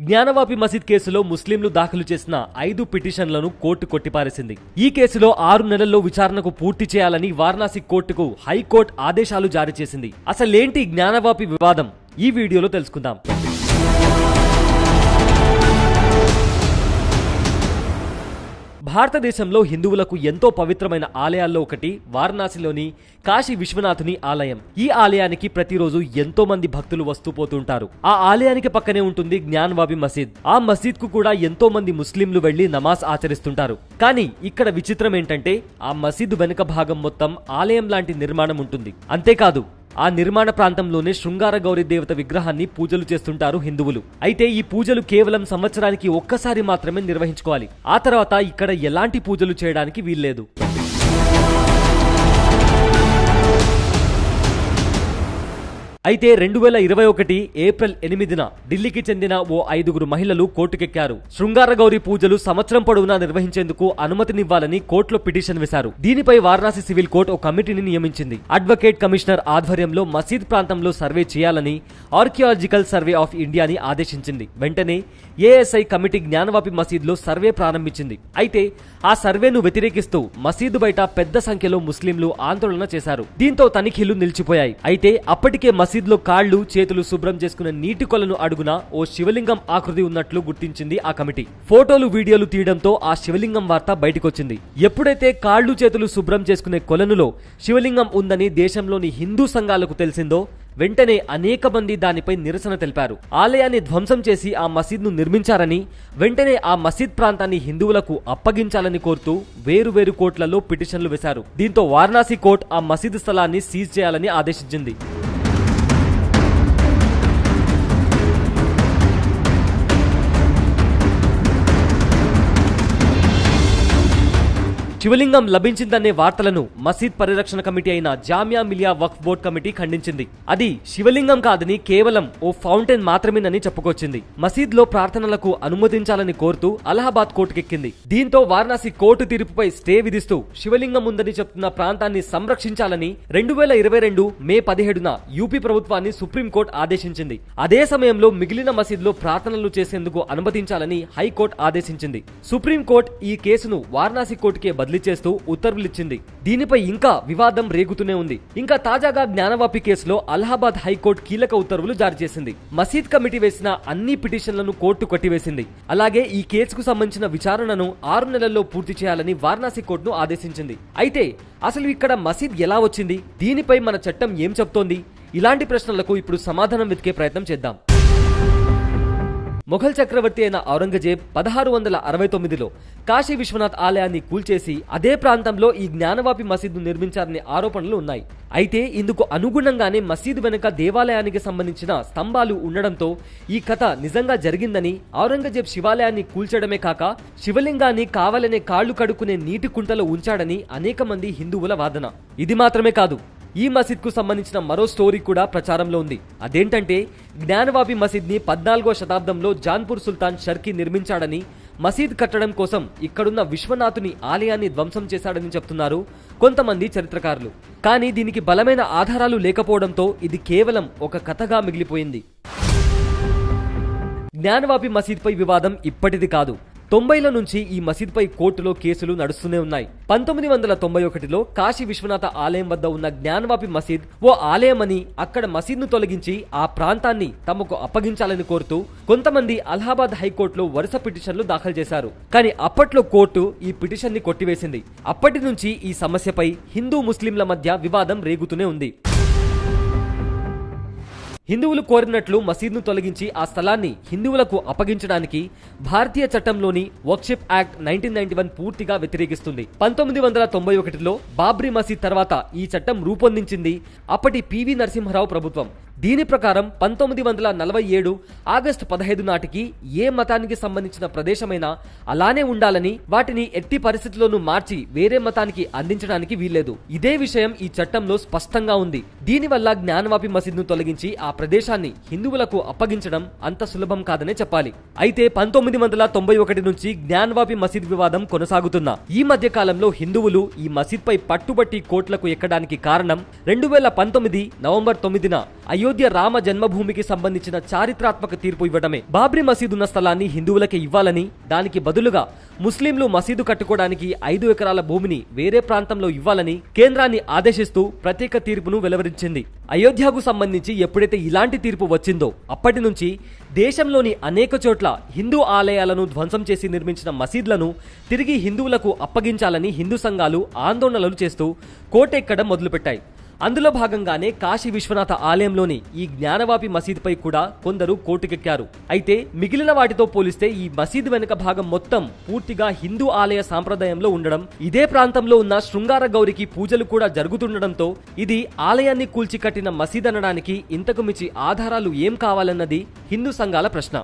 జ్ఞానవాపి మసీద్ కేసులో ముస్లింలు దాఖలు చేసిన 5 పిటిషన్లను కోర్టు కొట్టిపారేసింది. ఈ కేసులో 6 నెలల్లో విచారణకు పూర్తి చేయాలని వారణాసి కోర్టుకు హైకోర్టు ఆదేశాలు జారీ చేసింది. అసలేంటి జ్ఞానవాపి వివాదం? ఈ వీడియోలో తెలుసుకుందాం. భారతదేశంలో హిందువులకు ఎంతో పవిత్రమైన ఆలయాల్లో ఒకటి వారణాసిలోని కాశీ విశ్వనాథుని ఆలయం. ఈ ఆలయానికి ప్రతిరోజు ఎంతో మంది భక్తులు వస్తూ పోతుంటారు. ఆ ఆలయానికి పక్కనే ఉంటుంది జ్ఞానవాపి మసీద్. ఆ మసీద్ కు కూడా ఎంతో మంది ముస్లింలు వెళ్లి నమాజ్ ఆచరిస్తుంటారు. కానీ ఇక్కడ విచిత్రం ఏంటంటే ఆ మసీదు వెనుక భాగం మొత్తం ఆలయం లాంటి నిర్మాణం ఉంటుంది. అంతేకాదు ఆ నిర్మాణ ప్రాంతంలోనే శృంగార గౌరీ దేవత విగ్రహాన్ని పూజలు చేస్తుంటారు హిందువులు. అయితే ఈ పూజలు కేవలం సంవత్సరానికి ఒక్కసారి మాత్రమే నిర్వహించుకోవాలి. ఆ తర్వాత ఇక్కడ ఎలాంటి పూజలు చేయడానికి వీల్లేదు. అయితే 2021 ఏప్రిల్ 8న ఢిల్లీకి చెందిన ఓ 5 మహిళలు కోర్టుకెక్కారు. శృంగార గౌరీ పూజలు సంవత్సరం పొడవునా నిర్వహించేందుకు అనుమతినివ్వాలని కోర్టులో పిటిషన్ వేశారు. దీనిపై వారణాసి సివిల్ కోర్టు ఒక కమిటీని నియమించింది. అడ్వకేట్ కమిషనర్ ఆధ్వర్యంలో మసీద్ ప్రాంతంలో సర్వే చేయాలని ఆర్కియాలజికల్ సర్వే ఆఫ్ ఇండియాని ఆదేశించింది. వెంటనే ఏఎస్ఐ కమిటీ జ్ఞానవాపి మసీద్లో సర్వే ప్రారంభించింది. అయితే ఆ సర్వేను వ్యతిరేకిస్తూ మసీదు బయట పెద్ద సంఖ్యలో ముస్లింలు ఆందోళన చేశారు. దీంతో తనిఖీలు నిలిచిపోయాయి. అయితే అప్పటికే మసీద్లో కాళ్లు చేతులు శుభ్రం చేసుకునే నీటి కొలను అడుగున ఓ శివలింగం ఆకృతి ఉన్నట్లు గుర్తించింది ఆ కమిటీ. ఫోటోలు వీడియోలు తీయడంతో ఆ శివలింగం వార్త బయటకొచ్చింది. ఎప్పుడైతే కాళ్లు చేతులు శుభ్రం చేసుకునే కొలనులో శివలింగం ఉందని దేశంలోని హిందూ సంఘాలకు తెలిసిందో వెంటనే అనేక మంది దానిపై నిరసన తెలిపారు. ఆలయాన్ని ధ్వంసం చేసి ఆ మసీద్ను నిర్మించారని, వెంటనే ఆ మసీద్ ప్రాంతాన్ని హిందువులకు అప్పగించాలని కోరుతూ వేరు కోర్టులలో పిటిషన్లు వేశారు. దీంతో వారణాసి కోర్టు ఆ మసీదు స్థలాన్ని సీజ్ చేయాలని ఆదేశించింది. శివలింగం లభించిందనే వార్తలను మసీద్ పరిరక్షణ కమిటీ అయిన జామియా మిలియా వక్ఫ్ బోర్డ్ కమిటీ ఖండించింది. అది శివలింగం కాదని కేవలం ఓ ఫౌంటైన్ మాత్రమేనని చెప్పుకొచ్చింది. మసీద్లో ప్రార్థనలకు అనుమతించాలని కోరుతూ అలహాబాద్ కోర్టుకెక్కింది. దీంతో వారణాసి కోర్టు తీర్పుపై స్టే విధిస్తూ శివలింగం ఉందని చెప్తున్న ప్రాంతాన్ని సంరక్షించాలని 2022 మే 17న యూపీ ప్రభుత్వాన్ని సుప్రీంకోర్టు ఆదేశించింది. అదే సమయంలో మిగిలిన మసీద్లో ప్రార్థనలు చేసేందుకు అనుమతించాలని హైకోర్టు ఆదేశించింది. సుప్రీంకోర్టు ఈ కేసును వారణాసి కోర్టుకే బదిలీ చేస్తూ ఉత్తర్వులిచ్చింది. దీనిపై ఇంకా వివాదం రేగుతూనే ఉంది. ఇంకా తాజాగా జ్ఞానవాపి కేసులో అలహాబాద్ హైకోర్టు కీలక ఉత్తర్వులు జారీ చేసింది. మసీద్ కమిటీ వేసిన అన్ని పిటిషన్లను కోర్టు కొట్టివేసింది. అలాగే ఈ కేసుకు సంబంధించిన విచారణను 6 నెలల్లో పూర్తి చేయాలని వారణాసి కోర్టును ఆదేశించింది. అయితే అసలు ఇక్కడ మసీద్ ఎలా వచ్చింది? దీనిపై మన చట్టం ఏం చెప్తోంది? ఇలాంటి ప్రశ్నలకు ఇప్పుడు సమాధానం వెతికే ప్రయత్నం చేద్దాం. మొఘల్ చక్రవర్తి అయిన ఔరంగజేబ్ 1669లో కాశీ విశ్వనాథ్ ఆలయాన్ని కూల్చేసి అదే ప్రాంతంలో ఈ జ్ఞానవాపి మసీదును నిర్మించారనే ఆరోపణలు ఉన్నాయి. అయితే ఇందుకు అనుగుణంగానే మసీదు వెనుక దేవాలయానికి సంబంధించిన స్తంభాలు ఉండడంతో ఈ కథ నిజంగా జరిగిందని, ఔరంగజేబ్ శివాలయాన్ని కూల్చడమే కాక శివలింగాన్ని కావాలనే కాళ్లు కడుక్కునే నీటి కుంటలో ఉంచాడని అనేక మంది హిందువుల వాదన. ఇది మాత్రమే కాదు, ఈ మసీద్ కు సంబంధించిన మరో స్టోరీ కూడా ప్రచారంలో ఉంది. అదేంటంటే జ్ఞానవాపి మసీద్ ని 14వ శతాబ్దంలో జాన్పూర్ సుల్తాన్ షర్కీ నిర్మించాడని, మసీద్ కట్టడం కోసం ఇక్కడున్న విశ్వనాథుని ఆలయాన్ని ధ్వంసం చేశాడని చెప్తున్నారు కొంతమంది చరిత్రకారులు. కానీ దీనికి బలమైన ఆధారాలు లేకపోవడంతో ఇది కేవలం ఒక కథగా మిగిలిపోయింది. జ్ఞానవాపి మసీద్ పై వివాదం ఇప్పటిది కాదు. 90ల నుంచి ఈ మసీద్పై కోర్టులో కేసులు నడుస్తూనే ఉన్నాయి. 1991లో కాశీ విశ్వనాథ ఆలయం వద్ద ఉన్న జ్ఞానవాపి మసీద్ ఓ ఆలయమని, అక్కడ మసీద్ను తొలగించి ఆ ప్రాంతాన్ని తమకు అప్పగించాలని కోరుతూ కొంతమంది అలహాబాద్ హైకోర్టులో వరుస పిటిషన్లు దాఖలు చేశారు. కానీ అప్పట్లో కోర్టు ఈ పిటిషన్ ని కొట్టివేసింది. అప్పటి నుంచి ఈ సమస్యపై హిందూ ముస్లింల మధ్య వివాదం రేగుతూనే ఉంది. హిందువులు కోరినట్లు మసీద్ను తొలగించి ఆ స్థలాన్ని హిందువులకు అప్పగించడానికి భారతీయ చట్టంలోని వక్ఫ్ యాక్ట్ 1991 పూర్తిగా వ్యతిరేకిస్తుంది. 1991లో బాబ్రీ మసీద్ తర్వాత ఈ చట్టం రూపొందించింది అప్పటి పివి నరసింహారావు ప్రభుత్వం. దీని ప్రకారం 1947 ఆగస్టు 15 నాటికి ఏ మతానికి సంబంధించిన ప్రదేశమైనా అలానే ఉండాలని, వాటిని ఎట్టి పరిస్థితుల్లోనూ మార్చి వేరే మతానికి అందించడానికి వీల్లేదు. ఇదే విషయం ఈ చట్టంలో స్పష్టంగా ఉంది. దీనివల్ల జ్ఞానవాపి మసీద్ను తొలగించి ఆ ప్రదేశాన్ని హిందువులకు అప్పగించడం అంత సులభం కాదనే చెప్పాలి. అయితే 1991 నుంచి జ్ఞానవాపి మసీద్ వివాదం కొనసాగుతున్న ఈ మధ్య కాలంలో హిందువులు ఈ మసీద్ పై పట్టుబట్టి కోర్టులకు ఎక్కడానికి కారణం 2019 నవంబర్ 9న అయోధ్య రామ జన్మభూమికి సంబంధించిన చారిత్రాత్మక తీర్పు ఇవ్వడమే. బాబ్రీ మసీదు ఉన్న స్థలాన్ని హిందువులకే ఇవ్వాలని, దానికి బదులుగా ముస్లింలు మసీదు కట్టుకోవడానికి 5 ఎకరాల భూమిని వేరే ప్రాంతంలో ఇవ్వాలని కేంద్రాన్ని ఆదేశిస్తూ ప్రత్యేక తీర్పును వెలువరించింది. అయోధ్యకు సంబంధించి ఎప్పుడైతే ఇలాంటి తీర్పు వచ్చిందో అప్పటి నుంచి దేశంలోని అనేక చోట్ల హిందూ ఆలయాలను ధ్వంసం చేసి నిర్మించిన మసీద్లను తిరిగి హిందువులకు అప్పగించాలని హిందూ సంఘాలు ఆందోళనలు చేస్తూ కోటెక్కడం మొదలుపెట్టాయి. అందులో భాగంగానే కాశీ విశ్వనాథ ఆలయంలోని ఈ జ్ఞానవాపి మసీదుపై కూడా కొందరు కోర్టుకెక్కారు. అయితే మిగిలిన వాటితో పోలిస్తే ఈ మసీదు వెనుక భాగం మొత్తం పూర్తిగా హిందూ ఆలయ సాంప్రదాయంలో ఉండడం, ఇదే ప్రాంతంలో ఉన్న శృంగార గౌరికి పూజలు కూడా జరుగుతుండడంతో ఇది ఆలయాన్ని కూల్చి కట్టిన మసీద్ అనడానికి ఇంతకు మించి ఆధారాలు ఏం కావాలన్నది హిందూ సంఘాల ప్రశ్న.